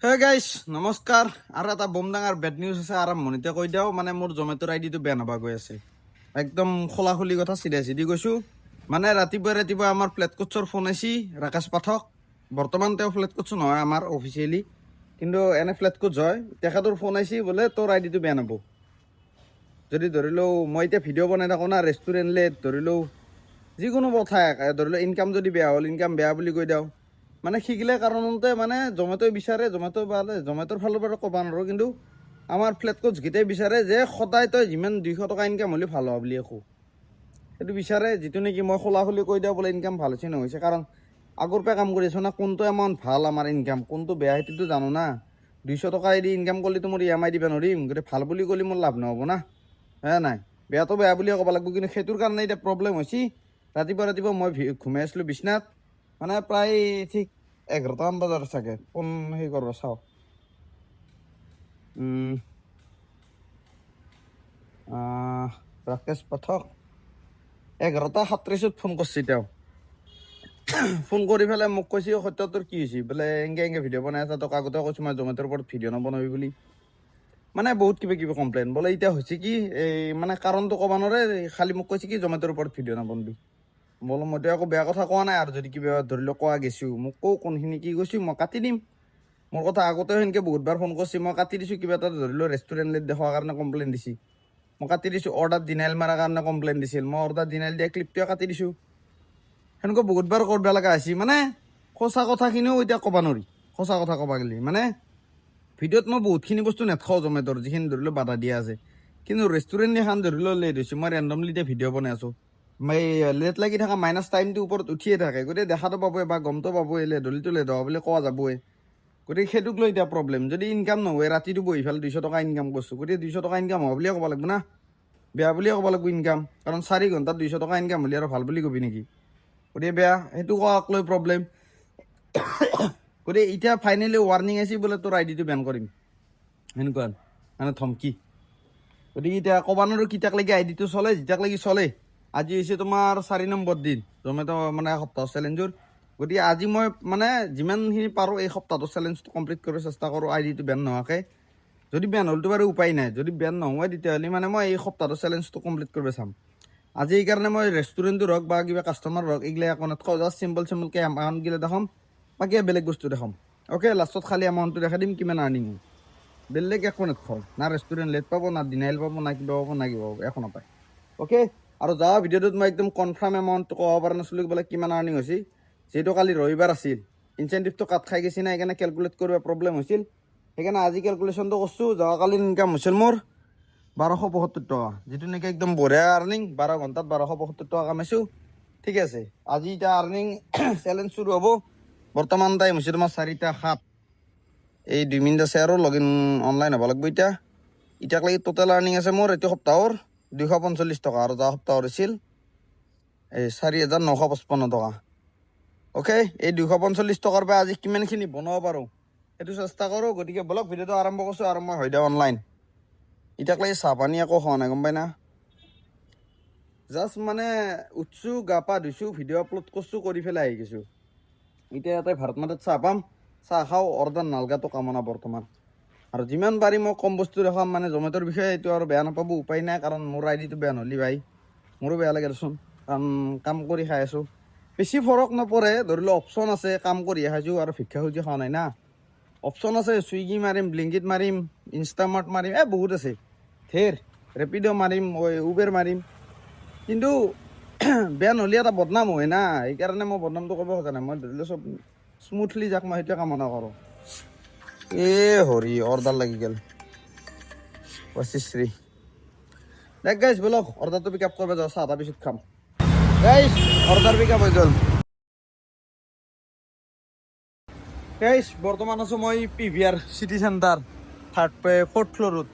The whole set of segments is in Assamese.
হে গাইছ নমস্কাৰ আৰু এটা বম ডাঙৰ বেড নিউজ আছে আৰম্ভণিতে কৈ দিওঁ মানে মোৰ জমেট'ৰ আইডিটো বেয়া নাপা গৈ আছে একদম খোলা খুলি কথা চিধি কৈছোঁ মানে ৰাতিপুৱা আমাৰ ফ্লেট কোটছৰ ফোন আহিছি ৰাকেশ পাঠক বৰ্তমান তেওঁ ফ্লেট কোটছ নহয় আমাৰ অফিচিয়েলি কিন্তু এনে ফ্লেট কোটছ হয় তেখেতৰ ফোন আহিছি বোলে তোৰ আইডিটো বেয়া নাপাব যদি ধৰি লওঁ মই এতিয়া ভিডিঅ' বনাই থাকোঁ না ৰেষ্টুৰেণ্ট লেট ধৰি লওঁ যিকোনো কথা ধৰি লওঁ ইনকাম যদি বেয়া হ'ল ইনকাম বেয়া বুলি কৈ দিওঁ মানে শিকিলে কাৰণতে মানে জমেট'ই বিচাৰে জমেট'ৰ ফালৰ পৰা ক'ব নোৱাৰোঁ কিন্তু আমাৰ ফ্লেট কোটছকেইটাই বিচাৰে যে সদায় তই যিমান 200 টকা ইনকাম হ'লে ভাল হোৱা বুলি একো সেইটো বিচাৰে যিটো নেকি মই খোলা খুলি কৈ দিওঁ বোলে ইনকাম ভাল হৈছে নহৈছে কাৰণ আগৰ পৰা কাম কৰি আছোঁ না কোনটো এমাউণ্ট ভাল আমাৰ ইনকাম কোনটো বেয়া সেইটোতো জানো না 200 টকা দি ইনকাম কৰিলেতো মোৰ EMI দিব নোৱাৰিম গতিকে ভাল বুলি ক'লে মোৰ লাভ নহ'ব না হে নাই বেয়াটো বেয়া বুলিয়ে ক'ব লাগিব কিন্তু সেইটোৰ কাৰণে এতিয়া প্ৰব্লেম হৈছে ৰাতিপুৱা মই ঘুমাই আছিলোঁ বিচনাত মানে প্ৰায় ঠিক 11টামান বজাত চাগে ফোন সেই কৰিব চাওঁ ৰাকেশ পাঠক 11:37 ফোন কৰিছে তেওঁ ফোন কৰি পেলাই মোক কৈছে সত্যটোৰ কি হৈছে বোলে এংগে ভিডিঅ' বনাই আছা তোক আগতে কৈছোঁ মই জমেট'ৰ ওপৰত ভিডিঅ' নবনাবি বুলি মানে বহুত কিবা কমপ্লেইন বোলে এতিয়া হৈছে কি এই মানে কাৰণটো ক'ব নোৱাৰে খালি মোক কৈছে কি জমেট'ৰ ওপৰত ভিডিঅ' নবনাবি বোলো মইতো একো বেয়া কথা কোৱা নাই আৰু যদি কিবা ধৰি লওক কোৱা গৈছোঁ মোক কোনখিনি কি কৈছোঁ মই কাটি দিম মোৰ কথা আগতেও সেনেকৈ বহুতবাৰ ফোন কৰিছে মই কাটি দিছোঁ কিবা এটা ধৰি লওক ৰেষ্টুৰেণ্ট লেট দেখুৱাৰ কাৰণে কমপ্লেইন দিছে মই কাটি দিছোঁ অৰ্ডাৰ ডিনাইল মাৰাৰ কাৰণে কমপ্লেইন দিছিল মই অৰ্ডাৰ ডিনাইল দিয়া ক্লিপটোৱে কাটি দিছোঁ সেনেকুৱা বহুতবাৰ কৰিব লগা হৈছে মানে সঁচা কথাখিনিও এতিয়া ক'ব নোৱাৰি সঁচা কথা ক'ব গ'লে মানে ভিডিঅ'ত মই বহুতখিনি বস্তু নেদেখাওঁ জমেট'ৰ যিখিনি ধৰি লওক বাধা দিয়া আছে কিন্তু ৰেষ্টুৰেণ্ট এখন ধৰি লওক লেট হৈছে মই ৰেণ্ডমলি এতিয়া ভিডিঅ' বনাই আছোঁ মই লেট লাগি থকা মাইনাছ টাইমটো ওপৰত উঠিয়ে থাকে গতিকে দেখাটো পাবই বা গমটো পাবই লেট হ'লেতো লেট হোৱা বুলি কোৱা যাবই গতিকে সেইটোক লৈ এতিয়া প্ৰব্লেম যদি ইনকাম নহয় ৰাতিটো বহি ফালে 200 টকা ইনকাম কৰিছোঁ গতিকে 200 টকা ইনকাম হোৱা বুলিয়ে ক'ব লাগিব না বেয়া বুলিয়ে ক'ব লাগিব ইনকাম কাৰণ 4 ঘণ্টাত 200 টকা ইনকাম হ'লে আৰু ভাল বুলি কবি নেকি গতিকে বেয়া সেইটো কোৱাক লৈ প্ৰব্লেম গতিকে এতিয়া ফাইনেলি ৱাৰ্ণিং আহিছে বোলে তোৰ আইডিটো বেন কৰিম সেনেকুৱা মানে ধমকি গতিকে এতিয়া ক'ব নোৱাৰোঁ কেতিয়াকলৈকে আইডিটো চলে যেতিয়াকলৈকে চলে আজি হৈছে তোমাৰ 4 নম্বৰ দিন জমেট' মানে এসপ্তাহ চেলেঞ্জৰ গতিকে আজি মই মানে যিমানখিনি পাৰোঁ এই সপ্তাহটো চেলেঞ্জটো কমপ্লিট কৰিব চেষ্টা কৰোঁ আইডিটো বেন নোহোৱাকৈ যদি বেন হ'লতো বাৰু উপায় নাই যদি বেন নহয় তেতিয়াহ'লে মানে মই এই সপ্তাহটো চেলেঞ্জটো কমপ্লিট কৰিব চাম আজি এইকাৰণে মই ৰেষ্টুৰেণ্টৰ হওক বা কিবা কাষ্টমাৰ হওক এইগিলা একো নাথাকোঁ জাষ্ট চিম্পলকৈ এমাউণ্টগিলা দেখাম বা কিবা বেলেগ বস্তু দেখাম অ'কে লাষ্টত খালি এমাউণ্টটো দেখাই দিম কিমান আৰ্নিং হয় বেলেগ একো নাথাকোঁ না ৰেষ্টুৰেণ্ট লেট পাব না ডিনাইল পাব না কিবা পাব না কিবা পাব একো নাপায় অ'কে আৰু যোৱা ভিডিঅ'টোত মই একদম কনফাৰ্ম এমাউণ্টটো ক'ব পৰা নাছিলোঁ বোলে কিমান আৰ্নিং হৈছে যিহেতু কালি ৰবিবাৰ আছিল ইনচেণ্টিভটো কাট খাই গৈছে না সেইকাৰণে কেলকুলেট কৰিব প্ৰব্লেম হৈছিল সেইকাৰণে আজি কেলকুলেশ্যনটো কৰিছোঁ যোৱাকালি ইনকাম হৈছিল মোৰ 1272 টকা যিটো নেকি একদম বঢ়িয়া আৰ্নিং 12 ঘণ্টাত 1272 টকা কামাইছোঁ ঠিক আছে আজি এতিয়া আৰ্নিং চেলেঞ্জ শুৰু হ'ব বৰ্তমান টাইম হৈছে তোমাৰ 4:07 এই 2 মিনিট আছে আৰু লগ ইন অনলাইন হ'ব লাগিব এতিয়ালৈকে টোটেল আৰ্নিং আছে মোৰ এইটো সপ্তাহৰ 245 টকা আৰু যোৱা সপ্তাহৰ হৈছিল এই 4,955 টকা অ'কে এই 245 টকাৰ পৰা আজি কিমানখিনি বনাব পাৰোঁ সেইটো চেষ্টা কৰোঁ গতিকে বলক ভিডিঅ'টো আৰম্ভ কৰিছোঁ আৰু মই হৈ দিওঁ অনলাইন এতিয়ালৈকে চাহ পানী একো খোৱা নাই গম পাই না জাষ্ট মানে উঠছোঁ গা পা ধুইছোঁ ভিডিঅ' আপলোড কৰিছোঁ কৰি পেলাই আহি গৈছোঁ এতিয়া ইয়াতে ভাৰত মাতাত চাহ পাম চাহ খাওঁ অৰ্ডাৰ নালগাটো কামনা বৰ্তমান আৰু যিমান পাৰি মই কম বস্তু দেখাম মানে জমেট'ৰ বিষয়ে এইটো আৰু বেয়া নাপাব উপায় নাই কাৰণ মোৰ আইডিটো বেয়া নহ'লি ভাই মোৰো বেয়া লাগে দেচোন কাৰণ কাম কৰি খাই আছোঁ বেছি ফৰক নপৰে ধৰি লওক অপশ্যন আছে কাম কৰি খাইছোঁ আৰু ভিক্ষা খুজি খোৱা নাই না অপশ্যন আছে চুইগি মাৰিম ব্লিংকিট মাৰিম ইনষ্টামাৰ্ট মাৰিম বহুত আছে ধেৰ ৰেপিড' মাৰিম উবেৰ মাৰিম কিন্তু বেয়া নহ'লে এটা বদনাম হয় না সেইকাৰণে মই বদনামটো কৰিব খোজা নাই মই ধৰি লওক চব স্মুথলি যাক মই সেইটোৱে কামনা কৰোঁ হৰি অৰ্ডাৰ লাগি গ'ল শ্ৰী দেখ গাইছ বলক অৰ্ডাৰটো পিক আপ কৰিব যাওঁ চাহ তাৰ পিছত খাম গাইছ অৰ্ডাৰ পিক আপ হৈ গ'ল গাইছ বৰ্তমান আছোঁ মই PVR চিটি চেণ্টাৰ 4th ফ্ল'ৰত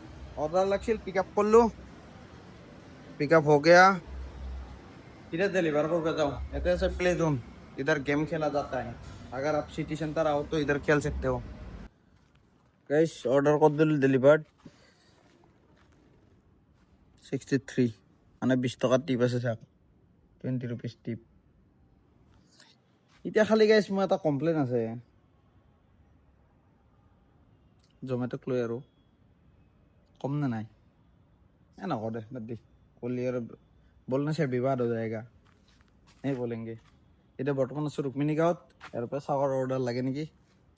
অৰ্ডাৰ লাগিছিল পিক আপ কৰিলোঁ पिक अप हो गया इधर डिलीवर कर जाओ ऐसे ऐसे प्ले जोन इधर गेम खेला जाता है अगर आप सिटी सेंटर आओ तो इधर खेल सकते हो गाइस ऑर्डर कर दिल डिलीवर्ड 63 মানে 20 টকা টিপ আছে চাক 20 रुपीस টিপ এতিয়া খালি গাইস মই এটা কমপ্লেইন আছে জমেট'ক লৈ আৰু কম নে নাই নকওঁ দে বাদ দি ক'লি আৰু বলনে সে বিবাদ হৈ যায়গা এই বলেংগে এতিয়া বৰ্তমান আছোঁ ৰুক্মিণী গাঁৱত ইয়াৰ পৰা চাহৰ অৰ্ডাৰ লাগে নেকি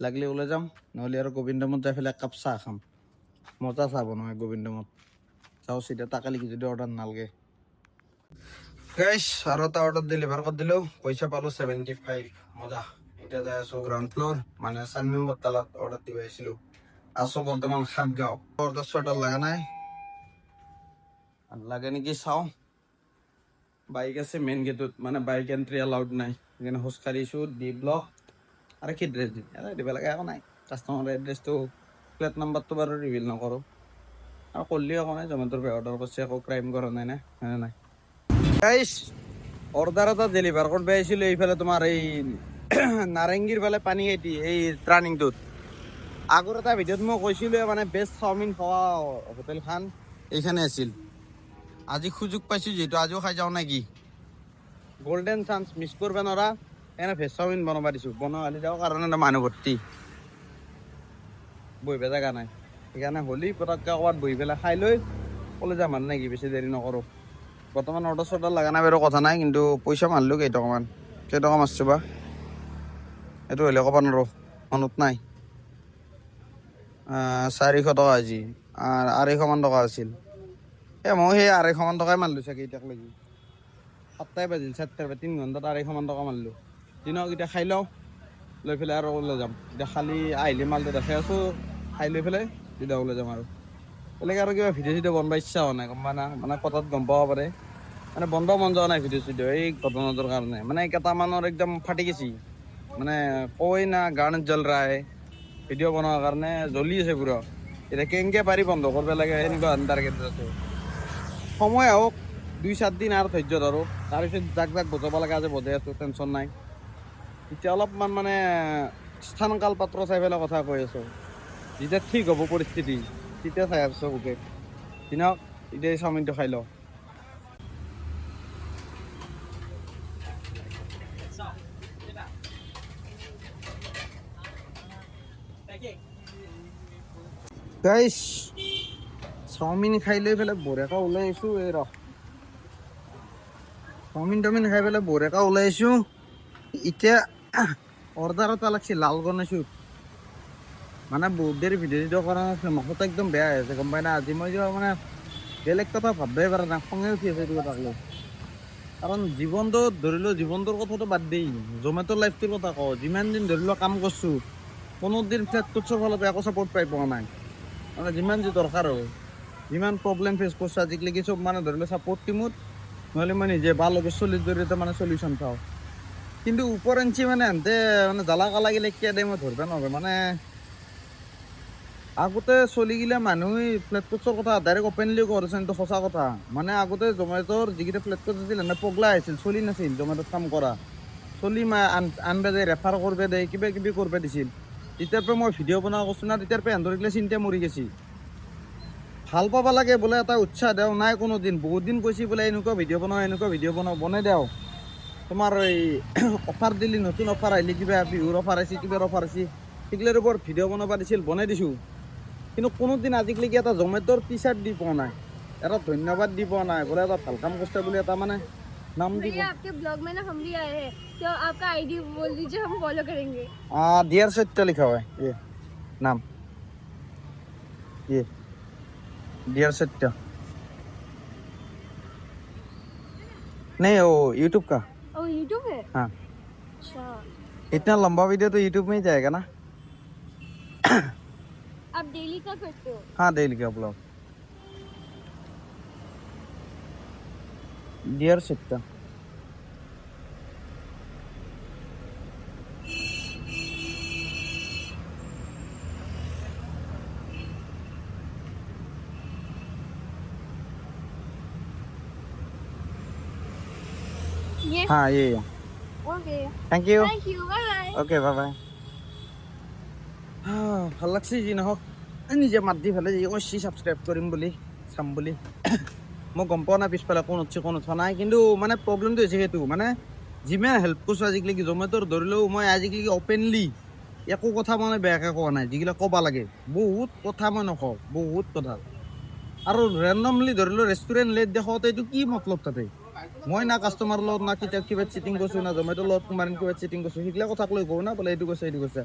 লাগিলে ওলাই যাম নহ'লে আৰু গোবিন্দমত যাই পেলাই একাপ চাহ খাম মজা চাহ বনায় গোবিন্দমত চাওঁ চিধা তাকে লিখি যদি অৰ্ডাৰ নালাগে গাইছ আৰু এটা অৰ্ডাৰ ডেলিভাৰ কৰি দিলোঁ পইচা পালোঁ 75 মজা এতিয়া যাই আছোঁ গ্ৰাউণ্ড ফ্ল'ৰ মানে 4 নম্বৰ তালাত অৰ্ডাৰ দিব আহিছিলোঁ আছোঁ বৰ্তমান সাতগাঁও অৰ্ডাৰ চৰ্ডাৰ লগা নাই লাগে নেকি চাওঁ বাইক আছে মেইন গেটত মানে বাইক এণ্ট্ৰি এলাউড নাই সেইকাৰণে খোজকাঢ়িছোঁ ডি ব্লক আৰু কি ড্ৰেছ দিম দিব লাগে একো নাই কাষ্টমাৰৰ এড্ৰেছটো প্লেট নাম্বাৰটো বাৰু ৰিভিল নকৰোঁ আৰু কৰিলেও একো নাই জমেট'ৰ পৰা অৰ্ডাৰ কৰিছে একো ক্ৰাইম কৰা নাই নে হয় নাই গাইছ অৰ্ডাৰ এটা ডেলিভাৰ কৰিব আহিছিলোঁ এইফালে তোমাৰ এই নাৰেংগীৰ ফালে পানী খেতি এই টাৰ্ণিংটোত আগৰ এটা ভিডিঅ'ত মই কৈছিলোঁ মানে বেষ্ট চাওমিন খোৱা হোটেলখন এইখানে আছিল আজি সুযোগ পাইছোঁ যিহেতু আজিও খাই যাওঁ নেকি গোল্ডেন চান্স মিছ কৰিব নোৱাৰা এনে ভেজ চাওমিন বনাব দিছোঁ বনাব যাওঁ কাৰণে মানুহ ভৰ্তি বহিব জেগা নাই সেইকাৰণে হ'লি পটককৈ ক'ৰবাত বহি পেলাই খাই লৈ ক'লে যাম আৰু নেকি বেছি দেৰি নকৰোঁ বৰ্তমান অৰ্ডাৰ চৰ্ডাৰ লগা নাই বাৰু কথা নাই কিন্তু পইচা মাৰিলোঁ কেইটকা মাৰছোঁ বা এইটো হ'লে ক'ব নোৱাৰোঁ মনত নাই 400 টকা আজি 250 মান টকা আছিল মই সেই 250 মান টকাই মাৰিলোঁ চাগে এতিয়াক লাগি 7টাই বাজিল 4টাৰ পৰা 3 ঘণ্টাত 250 মান টকা মাৰিলোঁ দিনক এতিয়া খাই লওঁ লৈ পেলাই আৰু ওলাই যাম এতিয়া খালি আহিলে মালটো দেখাই আছোঁ খাই লৈ পেলাই তেতিয়া ওলাই যাম আৰু বেলেগ আৰু কিবা ভিডিঅ' চিডিঅ' বনাব ইচ্ছা হোৱা নাই গম পাই না মানে কথাত গম পাব পাৰে মানে বন্ধ মন যোৱা নাই ভিডিঅ' চিডিঅ' এই ঘটনাটোৰ কাৰণে মানে কেইটামানৰ একদম ফাটি গৈছি মানে কয় না গান জ্বল ৰাই ভিডিঅ' বনোৱাৰ কাৰণে জ্বলি আছে পুৰা এতিয়া কেনেকৈ পাৰি বন্ধ কৰিব লাগে এনেকুৱা টাৰ্গেট আছে সময় আহক 2-4 দিন আৰু ধৈৰ্য ধৰো তাৰপিছত যাক বজাব লগা আছে বজাই আছোঁ টেনশ্যন নাই এতিয়া অলপমান মানে স্থান কাল পাত্ৰ চাই পেলাই কথা কৈ আছোঁ যেতিয়া ঠিক হ'ব পৰিস্থিতি তেতিয়া চাই আছোঁ ওকে দিনক এতিয়া চাওমিনটো খাই লওঁ গাইছ চাওমিন খাই লৈ পেলাই বঢ়িয়াকৈ ওলাই আহিছোঁ এই চাওমিন টাওমিন খাই পেলাই বঢ়িয়াকৈ ওলাই আহিছোঁ এতিয়া অৰ্ডাৰ এটা লাগছে লাল বনাইছোঁ মানে বহুত দেৰি ভিডিঅ' চিডিঅ' কৰা নাছিলোঁ মাথাটো একদম বেয়া হৈ আছে গম পাই না আজি মই মানে বেলেগ কথা ভাবিবই পৰা নাই খঙে উঠি আছে এইটো কথাক লৈ কাৰণ জীৱনটোত ধৰি লওঁ জীৱনটোৰ কথাটো বাদ দেই জমেট'ৰ লাইফটোৰ কথা কওঁ যিমান দিন ধৰি লওঁ কাম কৰিছোঁ কোনো দিন ফ্লেটটোৰ ফালৰ পৰা একো ছাপৰ্ট পাই পোৱা নাই মানে যিমান যি দৰকাৰ হয় যিমান প্ৰব্লেম ফেচ কৰিছোঁ আজিলৈকে চব মানে ধৰি লওঁ ছাপৰ্ট টিমত নহ'লে মই নিজে ভাল লগৰ চলিৰ জৰিয়তে মানে চলিউশ্যন পাওঁ কিন্তু ওপৰেঞ্চি মানে সিহঁতে মানে জ্বালা কালা গিলে কিয় দিয়ে মই ধৰিব নোৱাৰোঁ মানে আগতে চলিগিলে মানুহে ফ্লেটকটছৰ কথা ডাইৰেক্ট অপেনলি কৰিছে কিন্তু সঁচা কথা মানে আগতে জমেট'ৰ যিকেইটা ফ্লেটকটছ আছিল এনে পগলা আহিছিল চলি নাছিল জমেট'ত কাম কৰা চলি আনবে দে ৰেফাৰ কৰিব দে কিবা কিবি কৰিব দিছিল তেতিয়াৰ পৰা মই ভিডিঅ' বনোৱা কৈছোঁ না তেতিয়াৰ পৰা সিহঁতৰ এইগিলা চিন্তা মৰি গৈছে ভাল পাব লাগে বোলে এটা উৎসাহ দেওঁ নাই কোনো দিন বহুত দিন কৈছে বোলে এনেকুৱা ভিডিঅ' বনাওঁ বনাই দেওঁ তোমাৰ এই অফাৰ দিলি নতুন অফাৰ আহিলে কিবা বিহুৰ অফাৰ আহিছে কিবাৰ অফাৰ আহিছে সেইগিলাৰ ওপৰত ভিডিঅ' বনাব দিছিল বনাই দিছোঁ কিন্তু কোনোদিন আজিলৈকে এটা জমেট'ৰ টি চাৰ্ট দি পোৱা নাই এটা ধন্যবাদ দি পোৱা নাই বোলে এটা ভাল কাম কৰিছে বুলি এটা মানে नाम दी आपके ब्लॉग में ना हम भी आए हैं तो आपका आईडी बोल दीजिए हम फॉलो करेंगे डियर सत्य लिखा हुआ है ये नाम ये डियर सत्य नहीं वो यूट्यूब का ओ यूट्यूब है हाँ अच्छा इतना लंबा वीडियो तो यूट्यूब में ही जाएगा ना आप डेली का करते हो हाँ डेली का ब्लॉग डियर सत्य ये हाँ ये okay thank you thank you bye bye okay bye bye ভাল লাগছে যি নহওক নিজে মাত দি পেলাই যি কৈছি ছাবস্ক্ৰাইব কৰিম বুলি চাম বুলি মই গম পোৱা নাই পিছফালে কোন উঠছে কোন উঠা নাই কিন্তু মানে প্ৰব্লেমটো হৈছে সেইটো মানে যিমান হেল্প কৰিছোঁ আজিলৈকে জমেট'ৰ ধৰি লওঁ মই আজিলৈকে অপেনলি একো কথা মানে বেয়াকে কোৱা নাই, যিগিলা ক'বা লাগে বহুত কথা মই নকওঁ, বহুত কথা। আৰু ৰেণ্ডমলি ধৰি লওঁ ৰেষ্টুৰেণ্ট লেট দেখাওঁতে এইটো কি মতলব তাতে? মই না কাষ্টমাৰৰ লগত না কিবা চিটিং কৰিছোঁ, না জমেটোৰ লগত কোনোবা কিবা চিটিং কৰিছোঁ, সেইগিলা কথাক লৈ কওঁ না বোলে এইটো কৈছে এইটো কৈছে।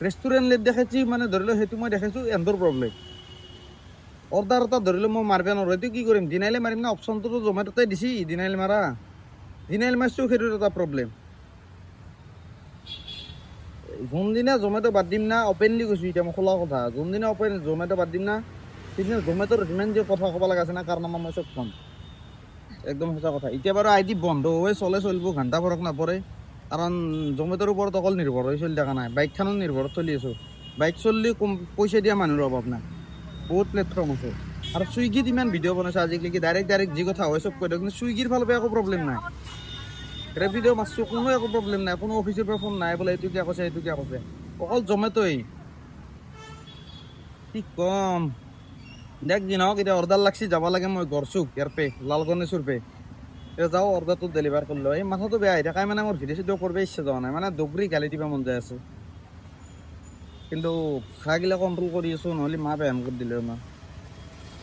ৰেষ্টুৰেণ্ট লেট দেখাইছি মানে ধৰি লওঁ সেইটো মই দেখাইছোঁ এণ্ডৰ প্ৰব্লেম। অৰ্ডাৰ এটা ধৰি লওঁ মই মাৰিব নোৱাৰোঁ, এইটো কি কৰিম? দিনাইলে মাৰিম না? অপশ্যনটোতো জমেটোতে দিছি দিনাইলে মাৰা, দিনাইলে মাৰিছোঁ, সেইটোৰ এটা প্ৰব্লেম। যোনদিনা জমেটো বাদ দিম না, অপেনলি কৈছোঁ এতিয়া মই খোলা কথা, যোনদিনা জমেটো বাদ দিম না, সেইদিনা জমেটোৰ যিমান যি কথা ক'ব লগা আছে না কাৰনামা মই চব ক'ম, একদম সঁচা কথা। এতিয়া বাৰু আইডি বন্ধ হৈ চলিব, ঘণ্টা ফৰক নপৰে, কাৰণ জমেটোৰ ওপৰত অকল নিৰ্ভৰ হৈ চলি থকা নাই, বাইকখনো নিৰ্ভৰত চলি আছোঁ। বাইক চলিলে কম পইচা দিয়া মানুহৰ অভাৱ নাই, বহুত প্লেটফৰ্ম আছে। আৰু চুইগিত ইমান ভিডিঅ' বনাইছে আজিকালি, ডাইৰেক্ট যি কথা হয় চব কৈ দিওঁ, কিন্তু চুইগিৰ ফালৰ পৰা একো প্ৰব্লেম নাই। ৰেপিড' মাৰছোঁ, কোনো একো প্ৰব্লেম নাই, কোনো অফিচৰ পৰা ফোন নাই বোলে এইটো কিয় কৈছে এইটো কিয় কৈছে, অকল জমেটোই। কি কম, দেখ যি নহওক এতিয়া অৰ্ডাৰ লাগছি, যাব লাগে মই গড়চুক ইয়াৰ পে লাল গণেশৰ পে। এতিয়া যাওঁ অৰ্ডাৰটো ডেলিভাৰ কৰি লওঁ। এই মাথাটো বেয়া হৈ থাকে মানে মোৰ ভিডিঅ' চিডিঅ' কৰিব ইচ্ছা যোৱা নাই, মানে দগৰি গালি দিব মন যায় আছে, কিন্তু খাগিলা কণ্ট্ৰল কৰি আছোঁ, নহ'লে মা বেয়ান কৰি দিলে মই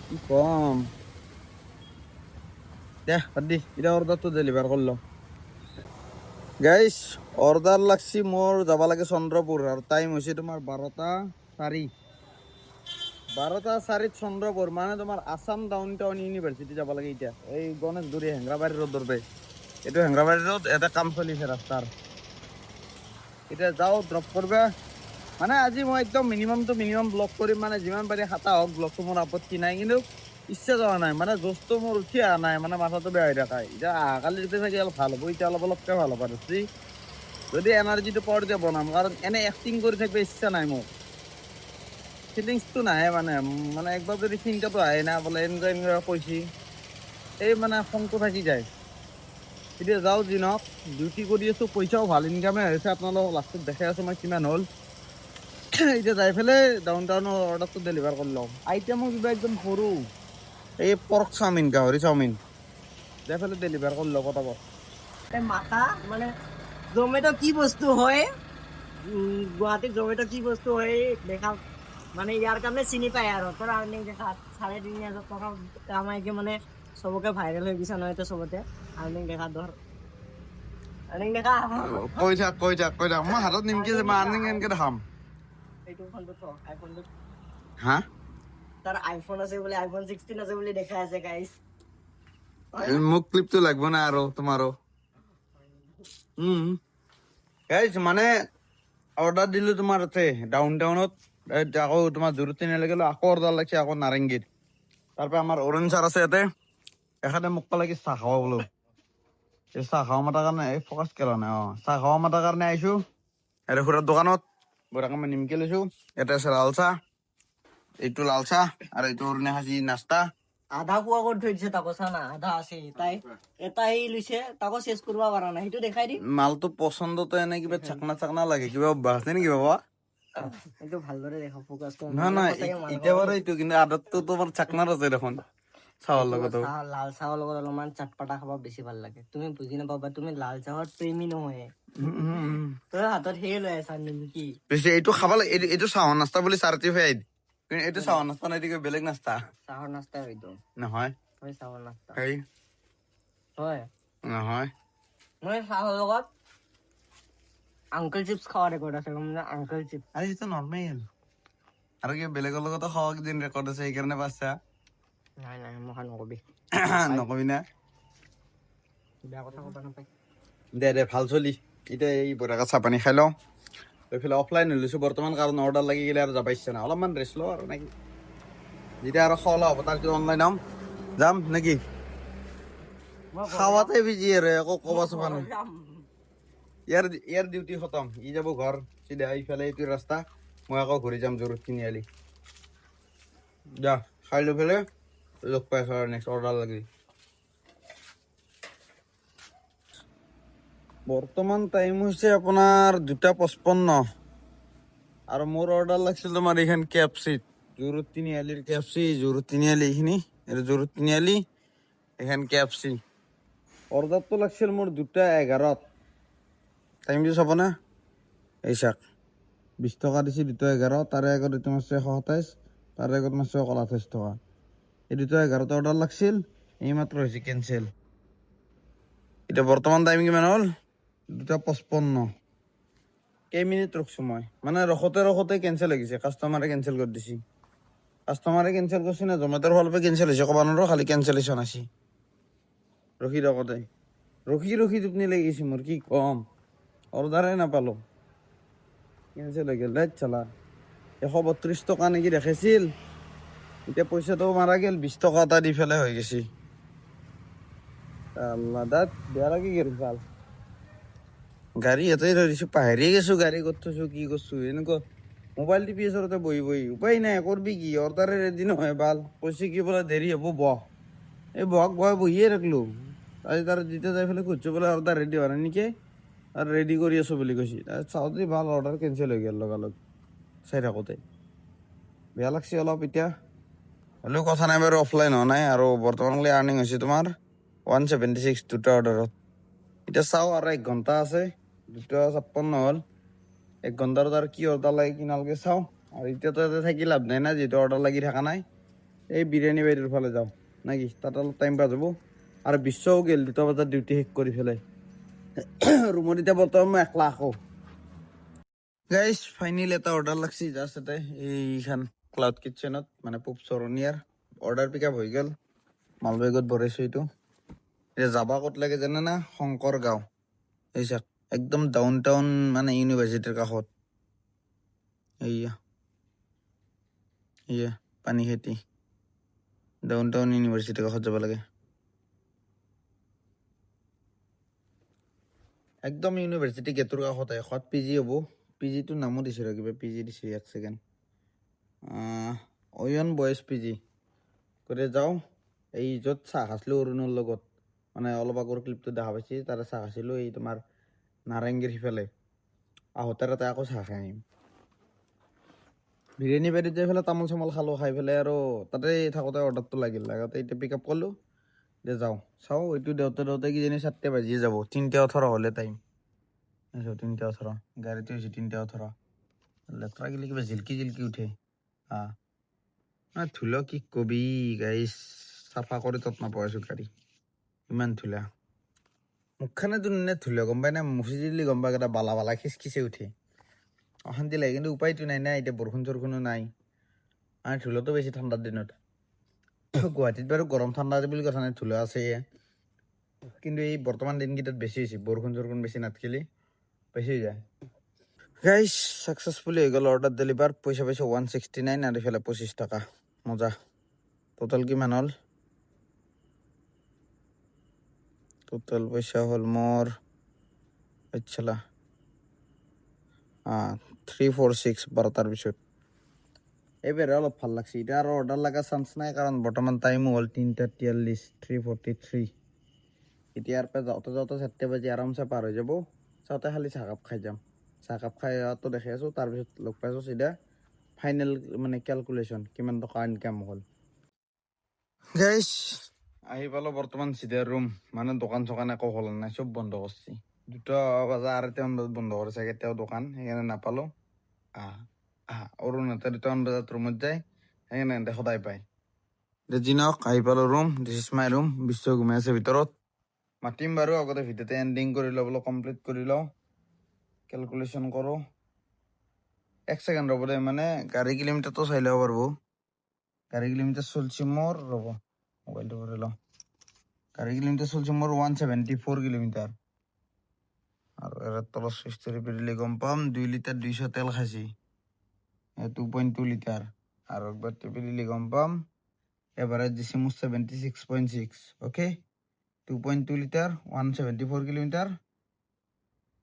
কি কম। দে বাদ দি, এতিয়া অৰ্ডাৰটো ডেলিভাৰ কৰি লওঁ। গাইজ অৰ্ডাৰ লাগছি মোৰ, যাব লাগে চন্দ্ৰপুৰ, আৰু টাইম হৈছে তোমাৰ 12:04। 12:04 চন্দ্ৰপুৰ, মানে তোমাৰ আছাম ডাউন টাউন ইউনিভাৰ্চিটি যাব লাগে এতিয়া, এই গণেশগুৰি হেংৰাবাৰী ৰোডৰ পে। এইটো হেংৰাবাৰী ৰোড, এটা কাম চলিছে ৰাস্তাৰ। এতিয়া যাওঁ ড্ৰপ কৰবা, মানে আজি মই একদম মিনিমাম ব্লগ কৰিম, মানে যিমান পাৰি খাতা হওক ব্লগটো, মোৰ আপত্তি নাই, কিন্তু ইচ্ছা যোৱা নাই, মানে জোচটো মোৰ উঠি অহা নাই, মানে মাথাটো বেয়া হৈ থাকে। এতিয়া অহাকালি যদি চাগে অলপ ভাল হ'ব, এতিয়া অলপকে ভাল হ'ব ধৰিছি। যদি এনাৰ্জিটো পাৱাৰ দিয়ে বনাম, কাৰণ এনে এক্টিং কৰি থাকিব ইচ্ছা নাই মোৰ, ফিলিংছটো নাহে মানে, মানে একবাৰ যদি চিন্তাটো আহে না বোলে এনেকুৱা কৈছি, এই মানে খংটো থাকি যায়। এতিয়া যাওঁ যি নহওক, ডিউটি কৰি আছোঁ, পইচাও ভাল ইনকামে হৈছে, আপোনালোকক লাষ্টত দেখাই আছোঁ মই কিমান হ'ল। এতিয়া যাই পেলাই ডাউন টাউনৰ অৰ্ডাৰটো ডেলিভাৰ কৰি লওঁ। আইটেমো কিবা একদম সৰু, এই পৰ্ক চাওমিন, গাহৰি চাওমিন, যাই পেলাই ডেলিভাৰ কৰি লওঁ পটাপট। মাথা মানে জমেটো কি বস্তু হয়, গুৱাহাটীত জমেটো কি বস্তু হয় দেখা, মানে ইয়াৰ কাৰণে চিনি পায় আৰু তোৰ আৰ্নিং দেখা 3,500 টকা কামাইকে মানে চবকে ভাইৰেল হৈ গৈছে নহয়, চবতে আৰ্নিং দেখা ধৰ, আৰ্নিং দেখা। কৈ থাক মই হাতত নিমকি যে মই আৰ্নিং কেনেকে দেখাম? এইটো ফোনটো থ, আইফোনটো, হা তাৰ আইফোন আছে বুলি, আইফোন 16 আছে বুলি দেখাই আছে গাইছ। মোক ক্লিপটো লাগব না আৰু তোমাৰো। গাইজ মানে অৰ্ডাৰ দিলোঁ তোমাৰ তাতে ডাউন টাউনত, আকৌ তোমাৰ জোৰত তিনিআলি গ'লো, আকৌ অৰ্ডাৰ লাগিছে আকৌ নাৰেংগীত। তাৰপৰা আমাৰ অৰুণ ছাৰ আছে ইয়াতে, এখেতে মোক ক'লে কি চাহ খাব বোলো, এই চাহ খাব মাতাৰ কাৰণে, এই ফকাচ কৰা নাই, চাহ খাব মাতাৰ কাৰণে আহিছোঁ ইয়াতে খুৰাৰ দোকানত। বঢ়িয়াকৈ মই নিমকি লৈছোঁ, ইয়াতে আছে লাল চাহ, এইটো লাল চাহ, আৰু এইটো অৰুণে খাইছি নাস্তা। আধা খোৱা কৰি থৈ দিছে, তাকো চানা আধা আছে, এটাই লৈছে, তাকো চেছ কৰিব পৰা নাই, সেইটো দেখাই দি। মালটো পচন্দতো এনে কিবা চাকনা লাগে, কিবা আছে নেকি বাবা? এইটো ভালদৰে দেখা, ফকাচ কৰ। নহয় এতিয়া বাৰু এইটো, কিন্তু আদতটো তোমাৰ চাকনাৰ আছে দেখোন, চাহৰ লগতো। লাল চাহৰ লগত অলপমান চাটপাটা খাব বেছি ভাল লাগে, তুমি বুজি নাপাবা, তুমি লাল চাহৰ প্ৰেমী নহয়, তই হাতত সেয়ে লৈ আছা নিমকি। পিছে এইটো খাব লাগে, এইটো চাহৰ নাস্তা বুলি চাৰ্টিফাইড, কিন্তু এইটো চাহৰ নাস্তা নাই, এইটো বেলেগ নাস্তা। চাহৰ নাস্তা হয়তো নহয়, হয়, চাহৰ নাস্তা হেৰি হয় নহয়। মই চাহৰ লগত আংকেল চিপছ খাৱাৰ ৰেকৰ্ড আছে, আংকেল চিপছ। আৰে এইটো নৰ্মেল, আৰু কিবা বেলেগৰ লগতো খাৱা দিন ৰেকৰ্ড আছে, সেইকাৰণে পাইছা। নাই মোক নকবি, নকবি না, বেয়া কথা ক'ব নাপায়। দে ভাল চলি। এতিয়া এই বঢ়িয়াকৈ চাহ পানী খাই লওঁ, এইফালে অফলাইন হৈ লৈছোঁ বৰ্তমান, কাৰণ অৰ্ডাৰ লাগি গ'লে আৰু যাব ইচ্ছা নাই, অলপমান ৰেষ্ট লওঁ আৰু নেকি, যেতিয়া আৰু খোৱা হ'ব তাৰ অনলাইন হ'ম, যাম নেকি? খাৱাতে বিজি আৰু একো ক'ব চবা নাই। ইয়াৰ ডিউটি খতম, ই যাব ঘৰ চিধা, ইফালে এইটো ৰাস্তা, মই আকৌ ঘূৰি যাম জোৰত তিনিআলি। যা খাই লৈ পেলাই লগ পাই আছোঁ আৰু নেক্সট অৰ্ডাৰ লাগি। বৰ্তমান টাইম হৈছে আপোনাৰ 2:55, আৰু মোৰ অৰ্ডাৰ লাগিছিল তোমাৰ এইখন KFC-ত, জোৰত তিনিআলিৰ KFC, জোৰত তিনিআলি এইখিনি, এইটো জোৰত তিনিআলি, এইখন KFC। অৰ্ডাৰটো লাগিছিল মোৰ 2:11, টাইমটো চাব না, এই চাওক 20 টকা দিছি, দুটো 11, তাৰে আগত এইটো মাছ 127, তাৰে আগত মাছ অকল 28 টকা। এই দুটো 11টা অৰ্ডাৰ লাগছিল, এইমাত্ৰ হৈছে কেঞ্চেল। এতিয়া বৰ্তমান টাইম কিমান হ'ল? 2:55। কেইমিনিট ৰখছোঁ মই, মানে ৰখোতে কেঞ্চেল হৈ গৈছে, কাষ্টমাৰে কেঞ্চেল কৰি দিছে। কাষ্টমাৰে কেঞ্চেল কৰিছে না জমেট'ৰ ফালৰ পৰা কেঞ্চেল হৈছে ক'ব নোৱাৰোঁ, খালি কেঞ্চেলেশ্যন আছে। ৰখি থাকোঁতে ৰখি টোপনি লাগিছে মোৰ, কি ক'ম, অৰ্ডাৰে নাপালোঁ, কেঞ্চেল হৈ গ'ল। দেই চালা 132 টকা নেকি দেখাইছিল, এতিয়া পইচাটো মাৰা গ'ল, 20 টকা এটা দি পেলাই হৈ গৈছে। আল্লাহ দাত বেয়া লাগি গ'ল ভাল। গাড়ী ইয়াতে থৈ দিছোঁ, পাহৰিয়ে গৈছোঁ গাড়ী ক'ত থৈছোঁ, কি কৰিছোঁ। এনেকুৱা মোবাইল টিপি ওচৰতে বহি উপায় নাই, কৰবি কি, অৰ্ডাৰে ৰেডি নহয় ভাল। কৈছে কি বোলে দেৰি হ'ব বহ, এই বহিয়ে থাকলোঁ। আজি তাৰ যেতিয়া যাই পেলাই খুজিছোঁ বোলে অৰ্ডাৰ ৰেডি হোৱা নাই নেকি, আৰু ৰেডি কৰি আছোঁ বুলি কৈছে। চাওঁতে ভাল অৰ্ডাৰ কেঞ্চেল হৈ গ'ল লগালগ, চাই থাকোঁতে বেয়া লাগছে অলপ। এতিয়া হ'লেও কথা নাই বাৰু, অফলাইন হোৱা নাই, আৰু বৰ্তমানলৈ আৰ্নিং হৈছে তোমাৰ 176 দুটা অৰ্ডাৰত। এতিয়া চাওঁ আৰু 1 ঘণ্টা আছে, 2:56 হ'ল। 1 ঘণ্টাৰ আৰু কি অৰ্ডাৰ লাগে কি নালাগে চাওঁ। আৰু এতিয়াতো ইয়াতে থাকি লাভ নাই না, যিহেতু অৰ্ডাৰ লাগি থকা নাই। এই বিৰিয়ানী বাইদেউৰ ফালে যাওঁ নেকি, তাত অলপ টাইম পাছ হ'ব। আৰু বিশ্বও গ'ল 2টা বজাত ডিউটি শেষ কৰি পেলাই। ৰুমত এতিয়া বৰ্তমান মই একলা আকৌ। গাইজ ফাইনেল এটা অৰ্ডাৰ লাগছি, জাষ্ট এতে এইখান ক্লাউড কিটচেনত, মানে পূব চৰণীয়াৰ। অৰ্ডাৰ পিক আপ হৈ গ'ল, মালবেগত ভৰাইছোঁ এইটো। এতিয়া যাবা ক'ত লাগে জানে না, শংকৰ গাঁও। এই চাক একদম ডাউন টাউন, মানে ইউনিভাৰ্চিটিৰ কাষত। এয়া পানী খেতি, ডাউন টাউন ইউনিভাৰ্চিটিৰ কাষত যাব লাগে। একদম ইউনিভাৰ্চিটি গেটৰ কাষতে, এখত পি জি হ'ব। পি জিটোৰ নামো দিছে ৰ, কিবা পি জি দিছে, 1 second. Ayan boys P G কৰি যাওঁ। এই য'ত চাহ খাইছিলোঁ অৰুণৰ লগত, মানে অলপ আগৰ ক্লিপটো দেখা পাইছে, তাতে চাহ খাইছিলোঁ এই তোমাৰ নাৰেংগীৰ সিফালে। আহোঁতে তাতে আকৌ চাহ খাই আহিম। বিৰিয়ানী বাইদেউত যাই পেলাই তামোল চামোল খালোঁ, খাই পেলাই আৰু তাতে থাকোঁতে অৰ্ডাৰটো লাগিল। লাগতে এতিয়া পিক আপ কৰিলোঁ, এতিয়া যাওঁ। চাওঁ এইটো দেওঁতে কিজানি 4টা বাজিয়ে যাব, 3:18 হ'লে টাইম। 3:18, গাড়ীটো হৈছে 3:18। লেতেৰা গিলি কিবা জিলকি উঠে। ধুলো কি কবি গাইছ, চাফা কৰি তত নাপাইছোঁ গাড়ী, ইমান ধুলা। মুখখানেতো ধুলে গম পাই না, মুচি দিলে গম পাই, এটা বালা খিচখিচে উঠে, অশান্তি লাগে। কিন্তু উপায়তো নাই না, এতিয়া বৰষুণ চৰষুণো নাই। আৰু ধুলোটো বেছি ঠাণ্ডাৰ দিনত। গুৱাহাটীত বাৰু গৰম ঠাণ্ডা বুলি কথা নাই, ধুলো আছে। কিন্তু এই বৰ্তমান দিনকেইটাত বেছি হৈছে, বৰষুণ চৰষুণ বেছি নাথকিলে বেছি হৈ যায়। গাইজ ছাকচেছফুলি হৈ গ'ল অৰ্ডাৰ ডেলিভাৰ। পইচা পাইছোঁ 169, আৰু ইফালে 25 টকা। মজা। টোটেল কিমান হ'ল? টোটেল পইচা হ'ল মোৰ 346 12টাৰ পিছত। এইবাৰে অলপ ভাল লাগছে। এতিয়া আৰু অৰ্ডাৰ লগাৰ চান্স নাই, কাৰণ বৰ্তমান টাইমো হ'ল 3:43, 3:43। এতিয়াৰ পৰা যাওঁতে 4টা বাজি আৰামছে পাৰ হৈ যাব। চাওঁতে খালি চাহকাপ খাই যাম। চাহকাপ খাই যোৱাটো দেখাই আছোঁ, তাৰপিছত লগ পাইছোঁ চিধা ফাইনেল, মানে কেলকুলেশ্যন কিমান টকা ইনকাম হ'ল। গাইছ আহি পালোঁ বৰ্তমান চিধা ৰুম, মানে দোকান চোকান একো খোলা নাই, চব বন্ধ কৰিছে। 2টা বজা 2:30 বজাত বন্ধ কৰিছে কেতিয়াও দোকান, সেইকাৰণে নাপালোঁ। অৰুণ এটা 2টামান বজাত ৰুমত যায়, সেইকাৰণে এহেঁতে সদায় পায়। যি নহওক আহি পালোঁ room, this is my room. Bishwa ঘুমাই আছে ভিতৰত। মাতিম বাৰু, আগতে ভিডিঅ'টো এণ্ডিং কৰি লওঁ, বোলো কমপ্লিট কৰি লওঁ, কেলকুলেশ্যন কৰোঁ। 1 ছেকেণ্ড ৰ'ব দেই, মানে গাড়ী কিলোমিটাৰটো চাই ল'ব পাৰব। গাড়ী কিলোমিটাৰ চলছে মোৰ, ৰ'ব মোবাইলটো কৰি লওঁ। গাড়ী কিলোমিটাৰ চলছে মোৰ 174 কিলোমিটাৰ। আৰু ইয়াৰ তলত চুইচটো টিপি দিলে গম পাম 2 লিটাৰ 200 তেল খাইছি, 2.2 লিটাৰ। আৰু একবাৰ টিপি দিলে গম পাম এভাৰেজ দিছে মোৰ 76.6। অ'কে, 2.2 লিটাৰ 174 কিলোমিটাৰ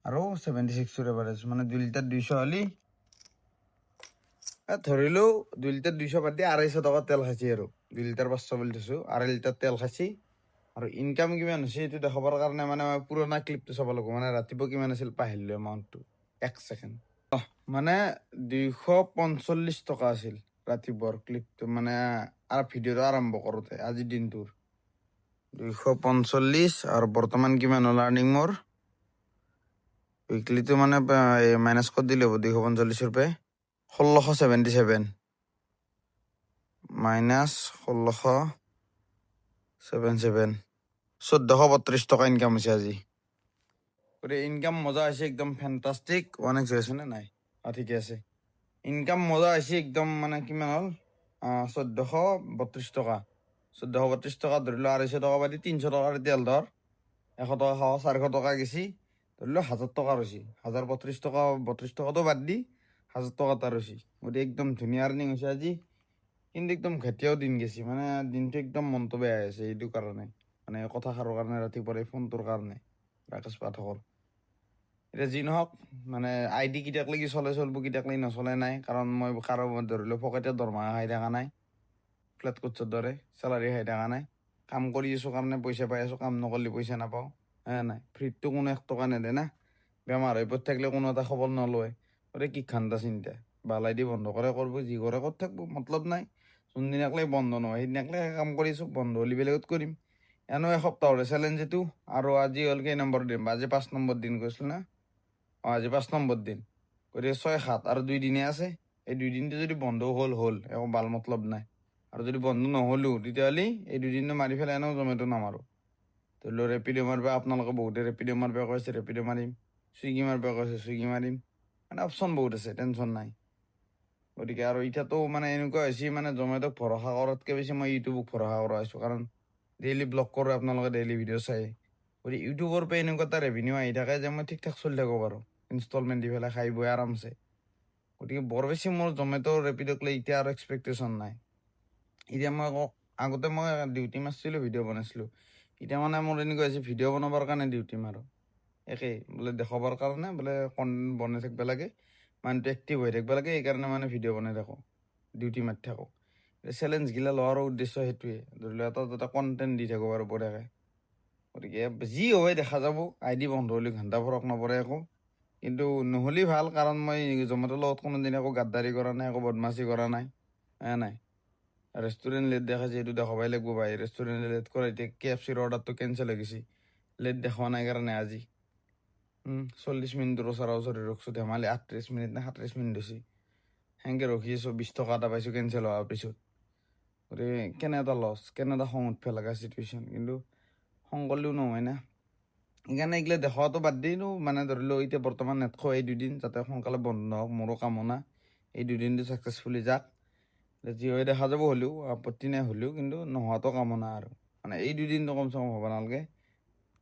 আৰু 76ৰ এভাৰেজ, মানে 2 লিটাৰ 200 হ'লে ধৰিলোঁ 2 লিটাৰ 200 বাদ দি 250 টকা তেল খাইছি। আৰু 2 লিটাৰ 500 বুলি থৈছোঁ, 2.5 লিটাৰ তেল খাইছি। আৰু ইনকাম কিমান হৈছে এইটো দেখাবৰ কাৰণে মানে মই পুৰণা ক্লিপটো চাব লাগিব, মানে ৰাতিপুৱা কিমান আছিল পাহৰিলোঁ এমাউণ্টটো। 1 ছেকেণ্ড, মানে 245 টকা আছিল ৰাতিপুৱাৰ ক্লিপটো, মানে ভিডিঅ'টো আৰম্ভ কৰোঁতে আজিৰ দিনটোৰ 245। আৰু বৰ্তমান কিমান হ'ল আৰ্নিং মোৰ? উইকলিটো মানে মাইনাছ কৰি দিলে হ'ব 245 रुपये 1677 মাইনাছ 1677 1432 টকা ইনকাম হৈছে আজি গতিকে ইনকাম মজা হৈছে একদম ফেণ্টাষ্টিক 1x হৈছে নে নাই ঠিকে আছে ইনকাম মজা হৈছে একদম মানে কিমান হ'ল 1432 টকা 1432 টকা ধৰি লওক 250 টকা বাদি 300 টকাৰ তেল ধৰ 100 টকা খাওঁ 400 টকা গেছি ধৰি লওক 1000 টকা ৰৈছি 1032 টকা 32 টকাটো বাদ দি 1000 টকা এটা ৰৈছি গতিকে একদম ধুনীয়া আৰ্নিং হৈছে আজি কিন্তু একদম ঘাটিয়াও দিন গেছি মানে দিনটো একদম মনটো বেয়া হৈছে এইটো কাৰণে মানে কথা সাৰৰ কাৰণে ৰাতিপুৱাই ফোনটোৰ কাৰণে ৰাকেশ পাঠকৰ এতিয়া যি নহওক মানে আই ডি কেইটাক লাগি চলব কেইটাক লাগি নচলে নাই কাৰণ মই কাৰো ধৰি লওক ফকতীয়া দৰমহা খাই থকা নাই ফ্লেট কোটছৰ দৰে চেলাৰী খাই থকা নাই কাম কৰি আছোঁ কাৰণে পইচা পাই আছোঁ কাম নকৰিলে পইচা নাপাওঁ নাই ফ্ৰীটো কোনো 1 টকা নেদে না বেমাৰ হৈ পৰি থাকিলে কোনো এটা খবৰ নলয় গতিকে কি খান্দা চিন্তা বালাই দি বন্ধ কৰে কৰিব যি কৰে কৰি থাকিব মতলব নাই যোনদিনাকলৈ বন্ধ নহয় সেইদিনাকলৈ কাম কৰি আছোঁ বন্ধ হ'লে বেলেগত কৰিম এনেও এসপ্তাহৰ চেলেঞ্জ এইটো আৰু আজি হ'ল কেই নম্বৰ দিন আজি 5 নম্বৰ দিন কৈছিলোঁ না আজি 5 নম্বৰ দিন গতিকে 6 7 আৰু 2 দিনে আছে এই 2 দিনটো যদি বন্ধ হ'ল একো ভাল মতলব নাই আৰু যদি বন্ধ নহ'লেও তেতিয়াহ'লে এই 2 দিনটো মাৰি পেলাই এনেও জমেটো নামাৰোঁ ধৰি লওক ৰেপিড' মাৰিব আপোনালোকে বহুতে ৰেপিড' মাৰিব কৈছে ৰেপিড' মাৰিম চুইগি মাৰিব কৈছে চুইগি মাৰিম মানে অপশ্যন বহুত আছে টেনশ্যন নাই গতিকে আৰু এতিয়াতো মানে এনেকুৱা হৈছে মানে জমেট'ক ভৰসা কৰাতকৈ বেছি মই ইউটিউবক ভৰসা কৰা হৈছোঁ কাৰণ ডেইলি ব্লগ কৰোঁ আপোনালোকে ডেইলি ভিডিঅ' চাই গতিকে ইউটিউবৰ পৰা এনেকুৱা এটা ৰেভিনিউ আহি থাকে যে মই ঠিক ঠাক চলি থাকিব পাৰোঁ ইনষ্টলমেণ্ট দি পেলাই খাই বৈ আৰামছে গতিকে বৰ বেছি মোৰ জমেট' ৰেপিড'ক লৈ এতিয়া আৰু এক্সপেক্টেশ্যন নাই এতিয়া মই আগতে মই ডিউটি মাৰিছিলোঁ ভিডিঅ' বনাইছিলোঁ এতিয়া মানে মোৰ এনেকুৱা হৈছে ভিডিঅ' বনাবৰ কাৰণে ডিউটি মাৰোঁ একেই বোলে দেখাবৰ কাৰণে বোলে কণ্টেণ্ট বনাই থাকিব লাগে মানুহটো এক্টিভ হৈ থাকিব লাগে সেইকাৰণে মানে ভিডিঅ' বনাই থাকোঁ ডিউটি মাৰি থাকোঁ চেলেঞ্জগিলা লোৱাৰো উদ্দেশ্য সেইটোৱে ধৰি লওক এটা কণ্টেণ্ট দি থাকোঁ আৰু বঢ়িয়াকৈ গতিকে যি হয় দেখা যাব আই ডি বন্ধ হ'লে ঘণ্টা ফৰক নপৰে একো কিন্তু নহ'লেই ভাল কাৰণ মই জমেট'ৰ লগত কোনোদিন একো গাদ্দাৰি কৰা নাই একো বদমাচি কৰা নাই নাই ৰেষ্টুৰেণ্ট লেট দেখাইছে এইটো দেখাবই লাগিব ভাই ৰেষ্টুৰেণ্ট লেট কৰা এতিয়া KFCৰ অৰ্ডাৰটো কেঞ্চেল হৈ গৈছে লেট দেখুওৱা নাই কাৰণে আজি 40 মিনিটৰ ওচৰা ৰখছোঁ ধেমালি 38 মিনিট নে 37 মিনিট হৈছে সেনেকৈ ৰখি আছোঁ 20 টকা এটা পাইছোঁ কেঞ্চেল হোৱাৰ পিছত গতিকে কেনে এটা লছ কেনে এটা খং উঠিব লগা চিটুৱেশ্যন কিন্তু খং কৰিলেও নহয় না সেইকাৰণে এইগিলা দেখুৱাটো বাদ দিলোঁ মানে ধৰি লওক এতিয়া বৰ্তমান নেটখোৱা এই 2 দিন যাতে সোনকালে বন্ধ নহওক মোৰো কামনা এই 2 দিনটো ছাকচেছফুলি যাক যি হয় দেখা যাব হ'লেও আপত্তি নাই হ'লেও কিন্তু নোহোৱাটো কামনা আৰু মানে এই 2 দিনটো কমচে কম হ'ব নালাগে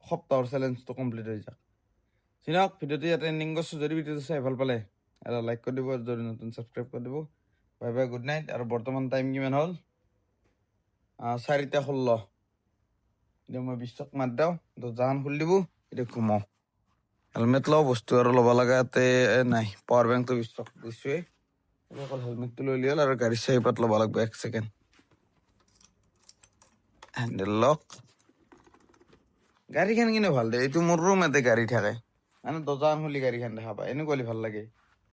সপ্তাহৰ চেলেঞ্জটো কমপ্লিট হৈ যাওক চিনক ভিডিঅ'টো ইয়াতে এণ্ডিং কৰিছোঁ যদি ভিডিঅ'টো চাই ভাল পালে এটা লাইক কৰি দিব আৰু যদি নতুন ছাবস্ক্ৰাইব কৰি দিব বাই বাই গুড নাইট আৰু বৰ্তমান টাইম কিমান হ'ল 4:16 এতিয়া মই বিশ্বাস মাত দিওঁ দৰ্জাখন খুলি দিব এতিয়া ঘুমাওঁ হেলমেট লওঁ বস্তু আৰু ল'ব লগা ইয়াতে নাই পাৱাৰ বেংকটো বিশ্বাস দিছোঁৱেই অকল হেলমেটটো লৈ লিয়াল আৰু গাড়ী চাৰিপাত ল'ব লাগিব 1 ছেকেণ্ড হেণ্ডেল লক গাড়ীখন কিন্তু ভাল দে এইটো মোৰ ৰুমতে গাড়ী থাকে মানে দৰ্জাখন খুলি গাড়ীখন দেখা পায় এনেকুৱা ভাল লাগে